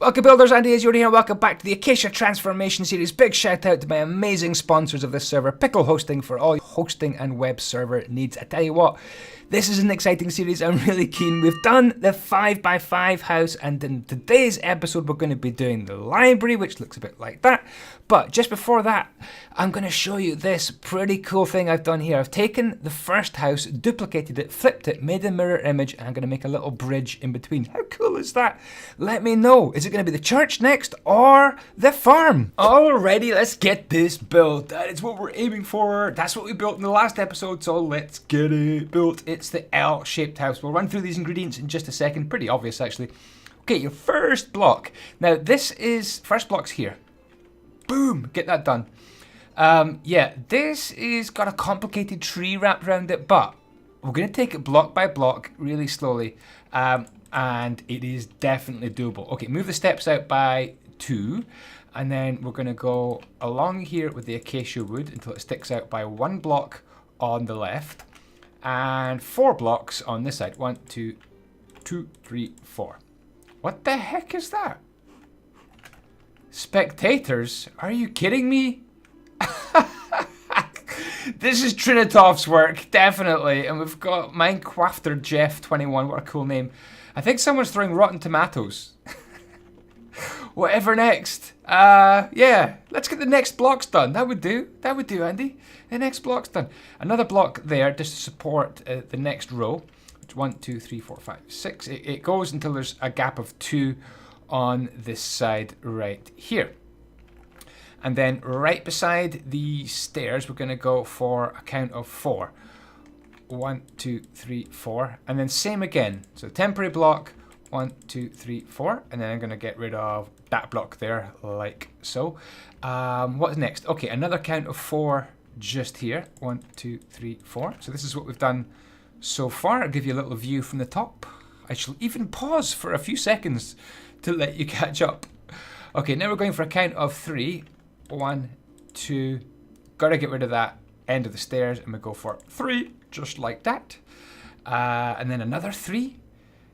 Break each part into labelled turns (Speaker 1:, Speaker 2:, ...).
Speaker 1: Welcome builders, andyisyoda here, and welcome back to the Acacia Transformation Series. Big shout out to my amazing sponsors of this server, Pickle Hosting, for all hosting and web server needs. I tell you what, this is an exciting series. I'm really keen. We've done the 5x5 house, and in today's episode we're going to be doing the library, which looks a bit like that. But just before that, I'm going to show you this pretty cool thing I've done here. I've taken the first house, duplicated it, flipped it, made a mirror image, and I'm going to make a little bridge in between. How cool is that? Let me know. Is it going to be the church next or the farm? Alrighty, let's get this built. That is what we're aiming for. That's what we built in the last episode, so let's get it built. It's the L-shaped house. We'll run through these ingredients in just a second. Pretty obvious, actually. Okay, your first block. Now, this is... first block's here. Boom! Get that done. Yeah, this is got a complicated tree wrapped around it, but we're going to take it block by block, really slowly, and it is definitely doable. Okay, move the steps out by 2, and then we're going to go along here with the acacia wood until it sticks out by 1 block on the left, and 4 blocks on this side. 1, 2, 2, 3, 4. What the heck is that? Spectators? Are you kidding me? This is Trinitov's work, definitely. And we've got Minecrafter Jeff 21. What a cool name. I think someone's throwing rotten tomatoes. Whatever next. Yeah, let's get the next blocks done. That would do. That would do, Andy. The next block's done. Another block there just to support the next row. 1, 2, 3, 4, 5, 6. It goes until there's a gap of 2 on this side right here. And then right beside the stairs, we're going to go for a count of 4. 1, 2, 3, 4. And then same again. So temporary block, 1, 2, 3, 4. And then I'm going to get rid of that block there, like so. What's next? Okay, another count of 4 just here. 1, 2, 3, 4. So this is what we've done so far. I'll give you a little view from the top. I shall even pause for a few seconds to let you catch up. Okay, now we're going for a count of 3. 1, 2, gotta get rid of that end of the stairs, and we go for 3, just like that. And then another 3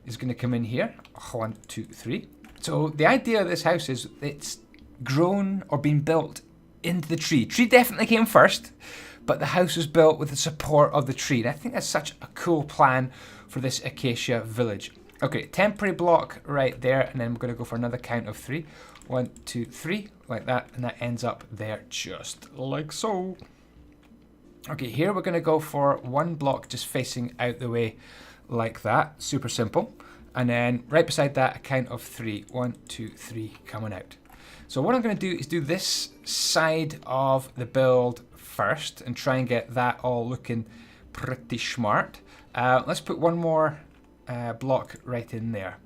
Speaker 1: is going to come in here. 1, 2, 3. So the idea of this house is it's grown or been built into the tree. Tree definitely came first, but the house was built with the support of the tree. And I think that's such a cool plan for this Acacia village. Okay, temporary block right there, and then we're going to go for another count of 3. 1, 2, 3, like that, and that ends up there just like so. Okay, here we're going to go for 1 block just facing out the way like that. Super simple. And then right beside that, a count of 3. 1, 2, 3, coming out. So what I'm going to do is do this side of the build first and try and get that all looking pretty smart. Let's put 1 more block right in there.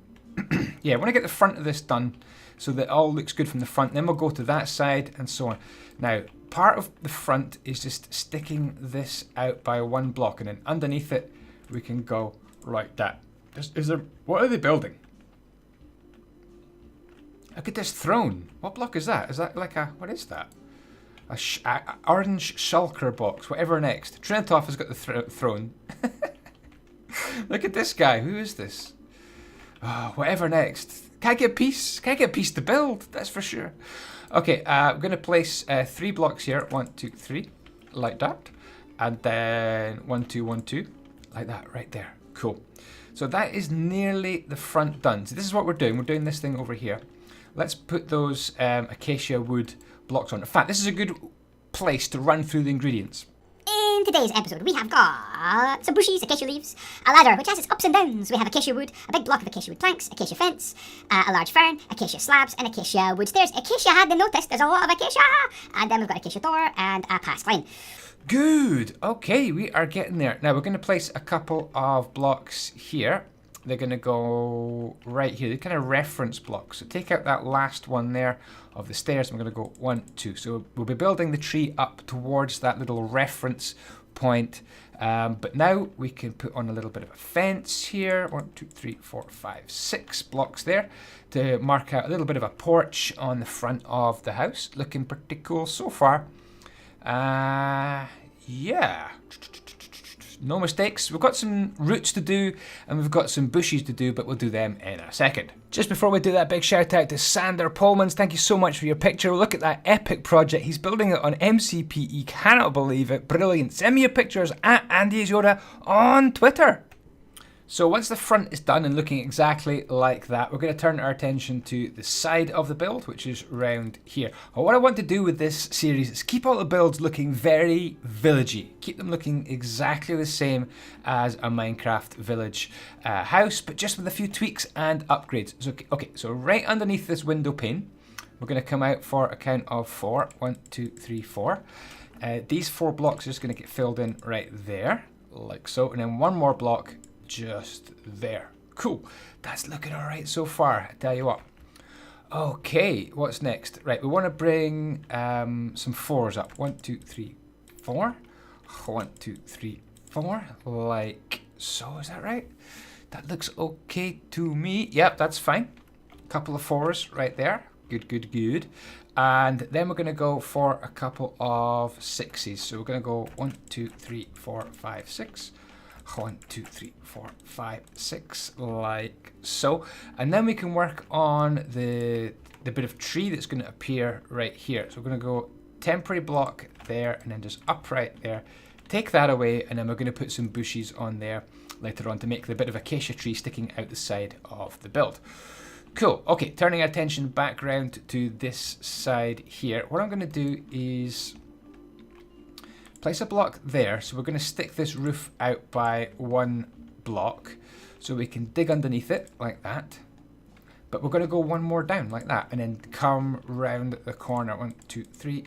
Speaker 1: Yeah, I want to get the front of this done so that it all looks good from the front. Then we'll go to that side and so on. Now, part of the front is just sticking this out by 1 block, and then underneath it we can go like that. Is there? What are they building? Look at this throne. What block is that? Is that like a... what is that? A orange shulker box. Whatever next. Trinitov has got the throne. Look at this guy. Who is this? Oh, whatever next. Can't get peace. Can't get peace to build. That's for sure. Okay, I'm going to place 3 blocks here. 1, 2, 3. Like that. And then 1, 2, 1, 2. Like that right there. Cool. So that is nearly the front done. So this is what we're doing. We're doing this thing over here. Let's put those acacia wood blocks on. In fact, this is a good place to run through the ingredients.
Speaker 2: In today's episode, we have got some bushes, acacia leaves, a ladder which has its ups and downs. We have acacia wood, a big block of acacia wood planks, acacia fence, a large fern, acacia slabs, and acacia wood stairs. Acacia hadn't noticed, there's a lot of acacia! And then we've got acacia door and a pass line.
Speaker 1: Good. Okay, we are getting there. Now we're going to place a couple of blocks here. They're going to go right here. They're kind of reference blocks. So take out that last one there of the stairs. And we're going to go 1, 2. So we'll be building the tree up towards that little reference point. But now we can put on a little bit of a fence here. 1, 2, 3, 4, 5, 6 blocks there to mark out a little bit of a porch on the front of the house. Looking pretty cool so far. Yeah. No mistakes. We've got some roots to do and we've got some bushes to do, but we'll do them in a second. Just before we do that, big shout out to Sander Polmans. Thank you so much for your picture. Look at that epic project. He's building it on MCPE. Cannot believe it. Brilliant. Send me your pictures at andyisyoda on Twitter. So once the front is done and looking exactly like that, we're going to turn our attention to the side of the build, which is round here. And what I want to do with this series is keep all the builds looking very villagey. Keep them looking exactly the same as a Minecraft village house, but just with a few tweaks and upgrades. So, okay, so right underneath this window pane, we're going to come out for a count of 4. 1, 2, 3, 4. These 4 blocks are just going to get filled in right there, like so. And then one more block just there. Cool. That's looking all right so far, I tell you what. Okay, what's next? Right, we want to bring some 4s up. 1, 2, 3, 4. 1, 2, 3, 4. Like so, is that right? That looks okay to me. Yep, that's fine. Couple of 4s right there. Good, good, good. And then we're going to go for a couple of 6s. So we're going to go 1, 2, 3, 4, 5, 6. 1, 2, 3, 4, 5, 6, like so. And then we can work on the bit of tree that's going to appear right here. So we're going to go temporary block there and then just upright there. Take that away and then we're going to put some bushes on there later on to make the bit of acacia tree sticking out the side of the build. Cool. Okay, turning our attention back round to this side here. What I'm going to do is place a block there, so we're going to stick this roof out by 1 block so we can dig underneath it like that. But we're going to go 1 more down like that and then come round the corner. 1, 2, 3,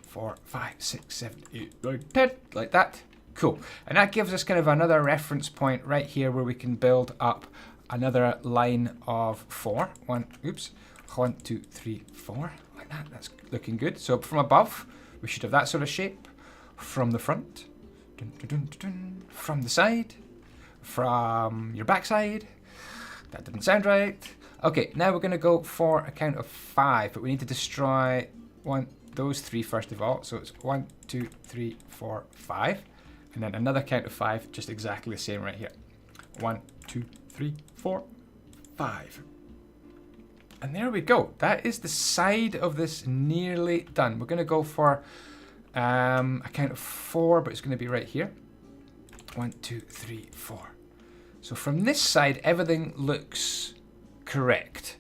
Speaker 1: 4, 5, 6, 7, 8, 9, 10, like that. Cool. And that gives us kind of another reference point right here where we can build up another line of 4. 1, 2, 3, 4, like that. That's looking good. So from above, we should have that sort of shape. From the front, from the side, from your backside. That didn't sound right. Okay, now we're going to go for a count of 5, but we need to destroy those 3 first of all. So it's 1, 2, 3, 4, 5, and then another count of 5, just exactly the same right here. 1, 2, 3, 4, 5. And there we go. That is the side of this nearly done. We're going to go for a count of 4, but it's going to be right here. 1, 2, 3, 4. So from this side, everything looks correct.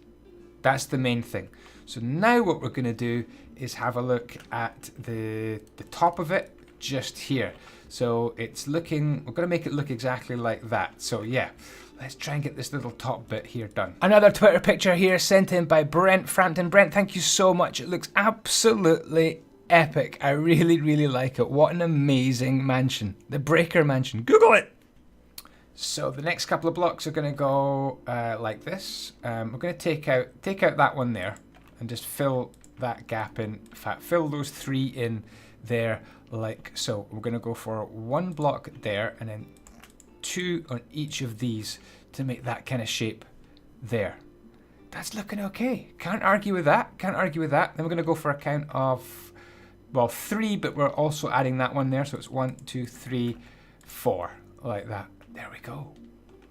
Speaker 1: That's the main thing. So now what we're going to do is have a look at the top of it just here. So it's looking, we're going to make it look exactly like that. So yeah, let's try and get this little top bit here done. Another Twitter picture here sent in by Brent Frampton. Brent, thank you so much. It looks absolutely epic. I really, really like it. What an amazing mansion. The Breaker Mansion. Google it. So the next couple of blocks are going to go like this. We're going to take out that one there and just fill that gap in. In fact, fill those 3 in there like so. We're going to go for 1 block there and then 2 on each of these to make that kind of shape there. That's looking okay. Can't argue with that. Can't argue with that. Then we're going to go for a count of, well, 3, but we're also adding that one there. So it's 1, 2, 3, 4, like that. There we go.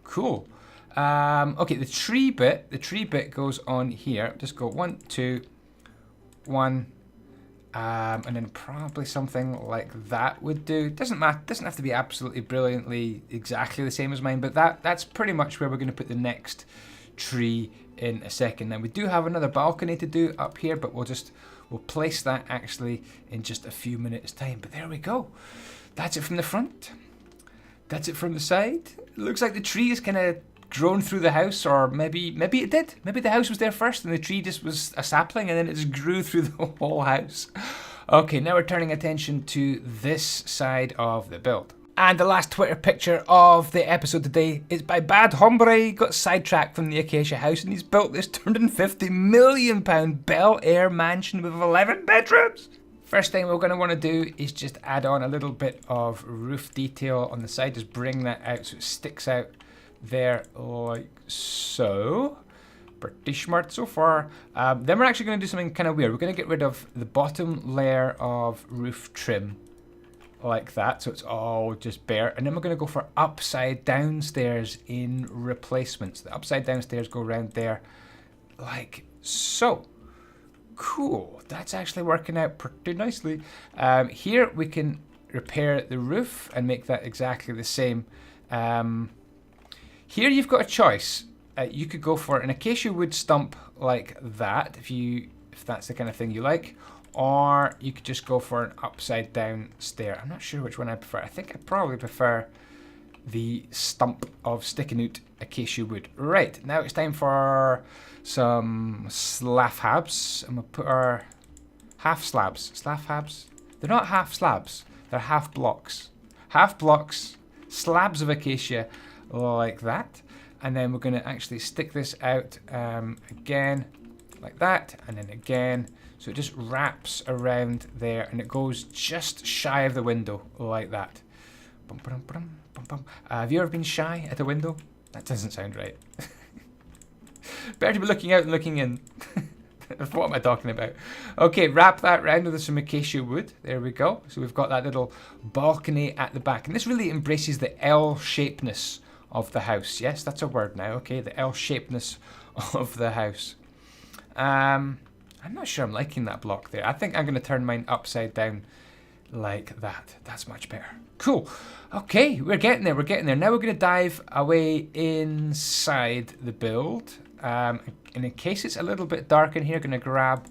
Speaker 1: Cool. Okay, the tree bit goes on here. Just go 1, 2, 1, and then probably something like that would do. Doesn't matter. Doesn't have to be absolutely brilliantly exactly the same as mine, but that's pretty much where we're going to put the next tree in a second. Now we do have another balcony to do up here, but we'll place that actually in just a few minutes time. But there we go. That's it from the front. That's it from the side. It looks like the tree is kind of grown through the house, or maybe it did. Maybe the house was there first and the tree just was a sapling and then it just grew through the whole house. Okay, now we're turning attention to this side of the build. And the last Twitter picture of the episode today is by Bad Hombre. He got sidetracked from the Acacia house and he's built this £250 million Bel Air mansion with 11 bedrooms. First thing we're going to want to do is just add on a little bit of roof detail on the side. Just bring that out so it sticks out there like so. Pretty smart so far. Then we're actually going to do something kind of weird. We're going to get rid of the bottom layer of roof trim like that, so it's all just bare. And then we're going to go for upside down stairs in replacements. The upside down stairs go around there like so. Cool, that's actually working out pretty nicely. Here we can repair the roof and make that exactly the same. Here you've got a choice. You could go for an acacia wood stump like that, if that's the kind of thing you like, or you could just go for an upside down stair. I'm not sure which one I prefer. I think I probably prefer the stump of sticking out acacia wood. Right, now it's time for some slabs. I'm going to put our half slabs. Slabs? They're not half slabs, they're half blocks. Half blocks, slabs of acacia like that. And then we're going to actually stick this out again like that, and then again. So it just wraps around there, and it goes just shy of the window like that. Have you ever been shy at a window? That doesn't sound right. Better to be looking out than looking in. What am I talking about? Okay, wrap that round with some acacia wood. There we go. So we've got that little balcony at the back. And this really embraces the L-shapedness of the house. Yes, that's a word now. Okay, the L-shapedness of the house. I'm not sure I'm liking that block there. I think I'm going to turn mine upside down like that. That's much better. Cool. Okay, we're getting there. We're getting there. Now we're going to dive away inside the build. And in case it's a little bit dark in here, I'm going to grab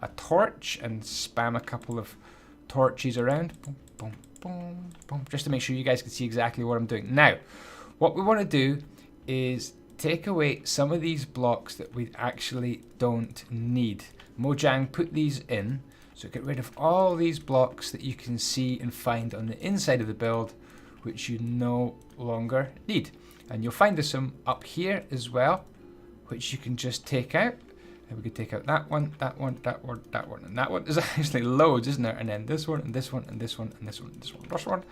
Speaker 1: a torch and spam a couple of torches around. Boom, boom, boom, boom. Just to make sure you guys can see exactly what I'm doing. Now, what we want to do is take away some of these blocks that we actually don't need. Mojang put these in, so get rid of all these blocks that you can see and find on the inside of the build, which you no longer need. And you'll find there's some up here as well, which you can just take out. And we could take out that one, that one, that one, that one, and that one. There's actually loads, isn't there? And then this one, and this one, and this one, and this one, and this one, this one,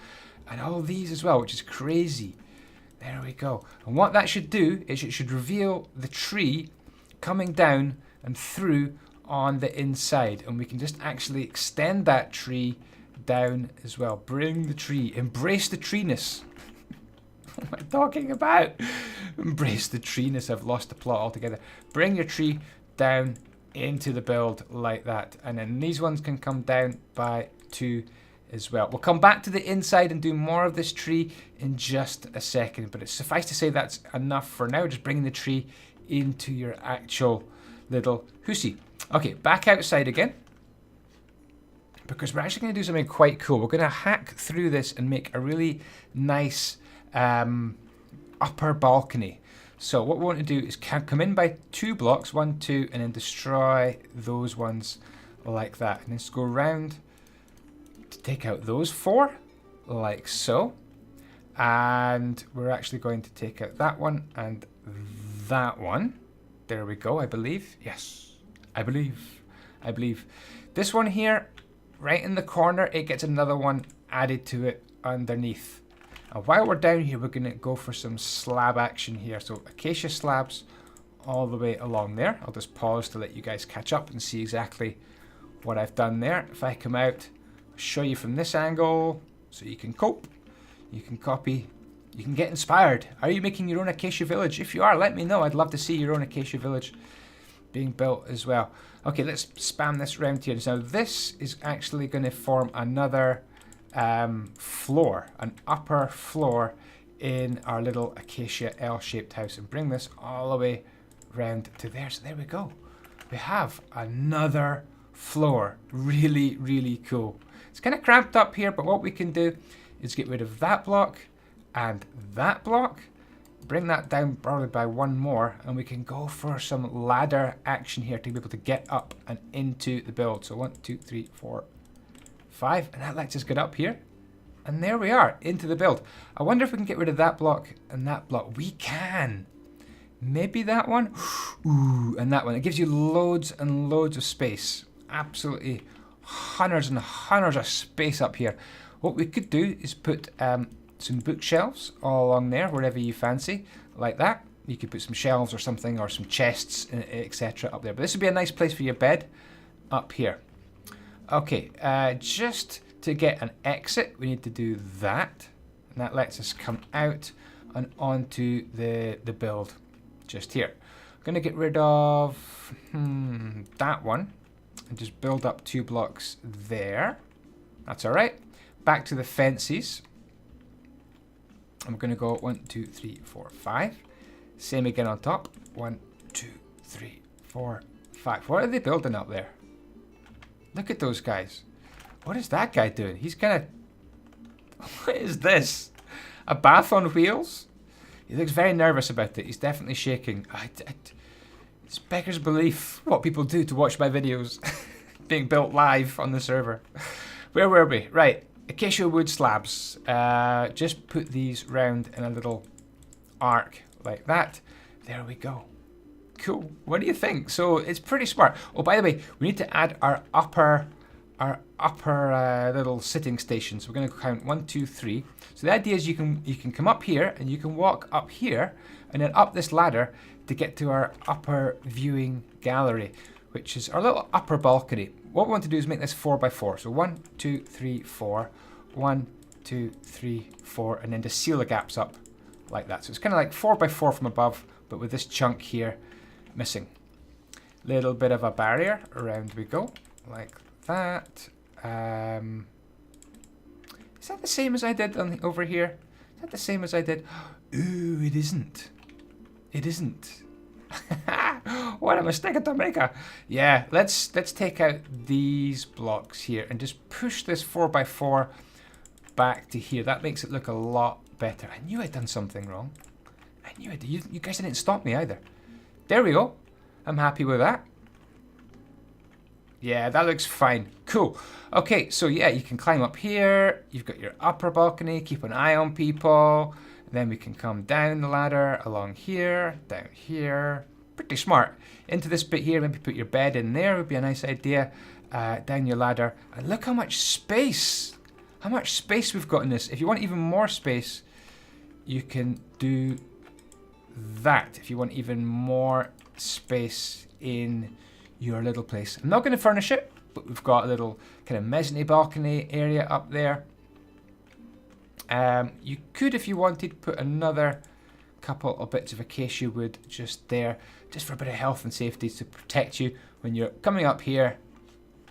Speaker 1: and all these as well, which is crazy. There we go. And what that should do is it should reveal the tree coming down and through on the inside. And we can just actually extend that tree down as well. Bring the tree. Embrace the treeness. What am I talking about? Embrace the treeness. I've lost the plot altogether. Bring your tree down into the build like that. And then these ones can come down by 2 as well. We'll come back to the inside and do more of this tree in just a second, but it's suffice to say that's enough for now. Just bringing the tree into your actual little hoosey. Okay, back outside again, because we're actually going to do something quite cool. We're going to hack through this and make a really nice upper balcony. So what we want to do is come in by 2 blocks, 1, 2, and then destroy those ones like that, and then just go around to take out those 4 like so. And we're actually going to take out that one and that one. There we go, I believe. Yes, I believe. This one here, right in the corner, it gets another one added to it underneath. And while we're down here, we're going to go for some slab action here. So acacia slabs all the way along there. I'll just pause to let you guys catch up and see exactly what I've done there. If I come out, I'll show you from this angle so you can cope. You can copy, you can get inspired. Are you making your own acacia village? If you are, let me know. I'd love to see your own acacia village being built as well. Okay, let's spam this around here. So this is actually going to form another floor, an upper floor in our little acacia L-shaped house, and bring this all the way round to there. So there we go. We have another floor. Really, really cool. It's kind of cramped up here, but what we can do is get rid of that block and that block, bring that down probably by 1 more, and we can go for some ladder action here to be able to get up and into the build. So 1, 2, 3, 4, 5, and that lets us get up here. And there we are, into the build. I wonder if we can get rid of that block and that block. We can. Maybe that one. Ooh, and that one. It gives you loads and loads of space. Absolutely hundreds and hundreds of space up here. What we could do is put some bookshelves all along there, wherever you fancy, like that. You could put some shelves or something, or some chests, etc. up there. But this would be a nice place for your bed up here. Okay, just to get an exit, we need to do that. And that lets us come out and onto the build just here. I'm going to get rid of that one and just build up 2 blocks there. That's all right. Back to the fences. I'm going to go 1, 2, 3, 4, 5. Same again on top. 1, 2, 3, 4, 5. What are they building up there? Look at those guys. What is that guy doing? He's kind of... What is this? A bath on wheels? He looks very nervous about it. He's definitely shaking. It's beggars belief what people do to watch my videos being built live on the server. Where were we? Right. Acacia wood slabs. Just put these round in a little arc like that. There we go. Cool. What do you think? So it's pretty smart. Oh, by the way, we need to add our upper little sitting station. So we're going to count 1, 2, 3. So the idea is you can come up here and you can walk up here and then up this ladder to get to our upper viewing gallery, which is our little upper balcony. What we want to do is make this 4 by 4. So 1, 2, 3, 4. 1, 2, 3, 4, and then just seal the gaps up like that. So it's kind of like 4 by 4 from above, but with this chunk here missing. Little bit of a barrier around we go, like that. Is that the same as I did over here? Is that the same as I did? Ooh, it isn't. It isn't. What a mistake to make. Yeah, let's take out these blocks here and just push this 4 by 4 back to here. That makes it look a lot better. I knew I'd done something wrong. I knew it. You guys didn't stop me either. There we go. I'm happy with that. Yeah, that looks fine. Cool. Okay, so yeah, you can climb up here. You've got your upper balcony. Keep an eye on people. Then we can come down the ladder along here, down here. Pretty smart. Into this bit here, maybe put your bed in there would be a nice idea. Down your ladder. And look how much space. How much space we've got in this. If you want even more space, you can do that. If you want even more space in your little place. I'm not going to furnish it, but we've got a little kind of mezzanine balcony area up there. You could, if you wanted, put another couple of bits of acacia wood just there, just for a bit of health and safety to protect you when you're coming up here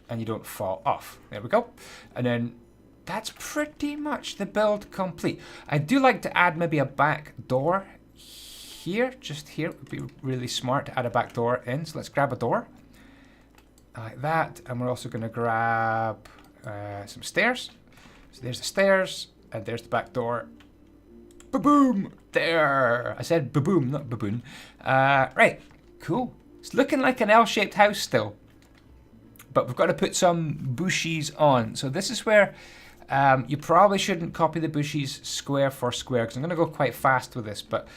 Speaker 1: and you don't fall off. There we go. And then that's pretty much the build complete. I do like to add maybe a back door here, just here. It would be really smart to add a back door in. So let's grab a door like that. And we're also going to grab some stairs. So there's the stairs and there's the back door. Ba-boom! There! I said ba-boom, not baboon. Right, cool. It's looking like an L-shaped house still. But we've got to put some bushes on. So this is where you probably shouldn't copy the bushes square for square, because I'm going to go quite fast with this, but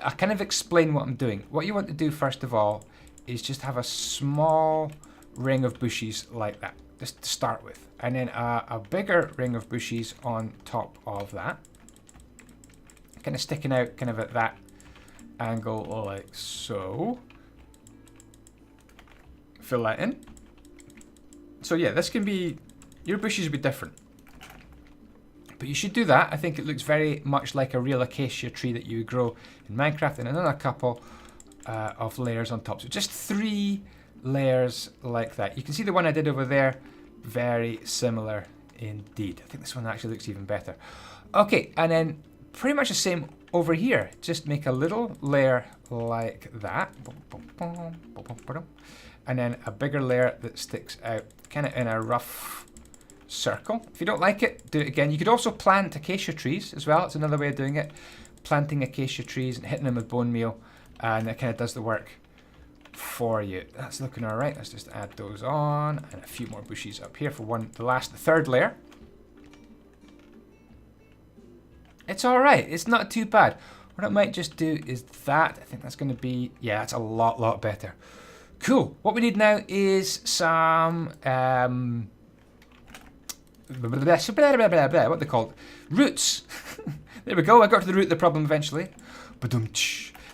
Speaker 1: I'll kind of explain what I'm doing. What you want to do first of all is just have a small ring of bushes like that, just to start with. And then a bigger ring of bushes on top of that. Kind of sticking out kind of at that angle like so. Fill that in. So yeah, this can be, your bushes will be different. But you should do that. I think it looks very much like a real acacia tree that you grow in Minecraft, and another couple of layers on top. So just 3 layers like that. You can see the one I did over there, very similar indeed. I think this one actually looks even better. Okay, and then pretty much the same over here. Just make a little layer like that. And then a bigger layer that sticks out kind of in a rough circle. If you don't like it, do it again. You could also plant acacia trees as well. It's another way of doing it. Planting acacia trees and hitting them with bone meal, and it kind of does the work for you. That's looking all right. Let's just add those on, and a few more bushes up here for the third layer. It's all right. It's not too bad. What I might just do is that. I think that's going to be, yeah, that's a lot better. Cool. What we need now is some what they called roots. There we go. I got to the root of the problem eventually.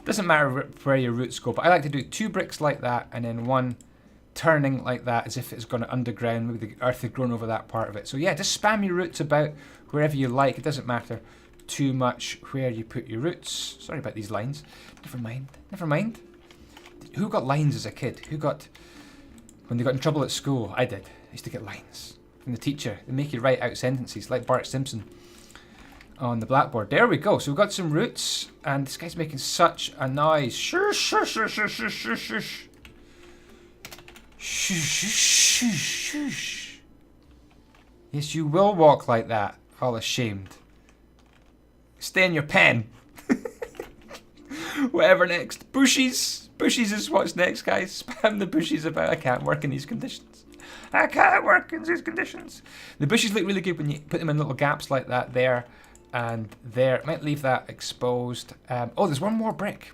Speaker 1: Doesn't matter where your roots go, but I like to do 2 bricks like that, and then 1 turning like that as if it's gone underground. Maybe the earth had grown over that part of it. So yeah, just spam your roots about wherever you like. It doesn't matter too much where you put your roots. Sorry about these lines. Never mind. Never mind. Who got lines as a kid? Who got... When they got in trouble at school? I did. I used to get lines from the teacher. They make you write out sentences like Bart Simpson on the blackboard. There we go. So we've got some roots, and this guy's making such a noise. Shush, shush, shush, shush, shush, shush, shush. Shush, shush, shush. Yes, you will walk like that. All ashamed. Stay in your pen. Whatever next. Bushes. Bushes is what's next, guys. Spam the bushes about. I can't work in these conditions. I can't work in these conditions. The bushes look really good when you put them in little gaps like that there and there. Might leave that exposed. Oh, there's one more brick.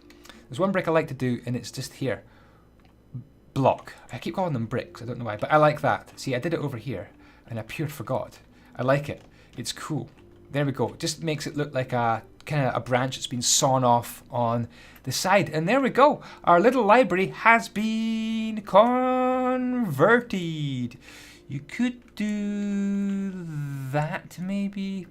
Speaker 1: There's one brick I like to do, and it's just here. Block. I keep calling them bricks. I don't know why, but I like that. See, I did it over here, and I pure forgot. I like it. It's cool. There we go. It just makes it look like a kind of a branch that's been sawn off on the side. And there we go. Our little library has been converted. You could do that maybe.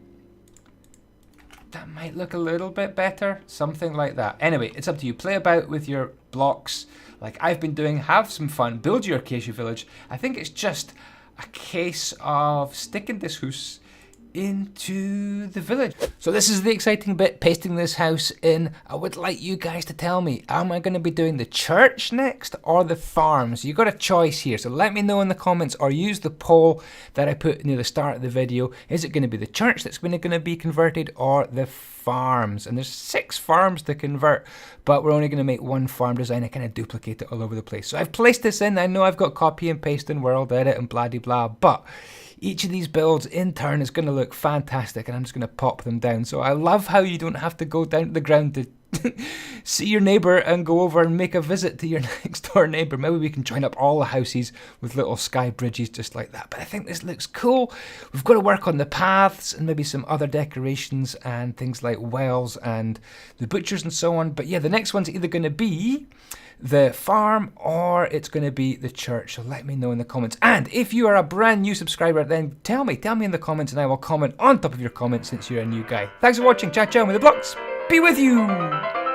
Speaker 1: That might look a little bit better. Something like that. Anyway, it's up to you. Play about with your blocks like I've been doing. Have some fun. Build your Acacia village. I think it's just a case of sticking this house into the village. So this is the exciting bit, pasting this house in. I would like you guys to tell me, am I going to be doing the church next or the farms? You got a choice here, so let me know in the comments or use the poll that I put near the start of the video. Is it going to be the church that's going to be converted or the farms? And there's 6 farms to convert, but we're only going to make one farm design. I kind of duplicate it all over the place. So I've placed this in. I know I've got copy and paste and world edit and blah de blah, but each of these builds in turn is going to look fantastic, and I'm just going to pop them down. So I love how you don't have to go down to the ground to see your neighbour and go over and make a visit to your next door neighbour. Maybe we can join up all the houses with little sky bridges just like that. But I think this looks cool. We've got to work on the paths and maybe some other decorations and things like wells and the butchers and so on. But yeah, the next one's either going to be the farm or it's going to be the church. So let me know in the comments. And if you are a brand new subscriber, then tell me in the comments, and I will comment on top of your comments since you're a new guy. Thanks for watching. Ciao ciao, may the blocks be with you.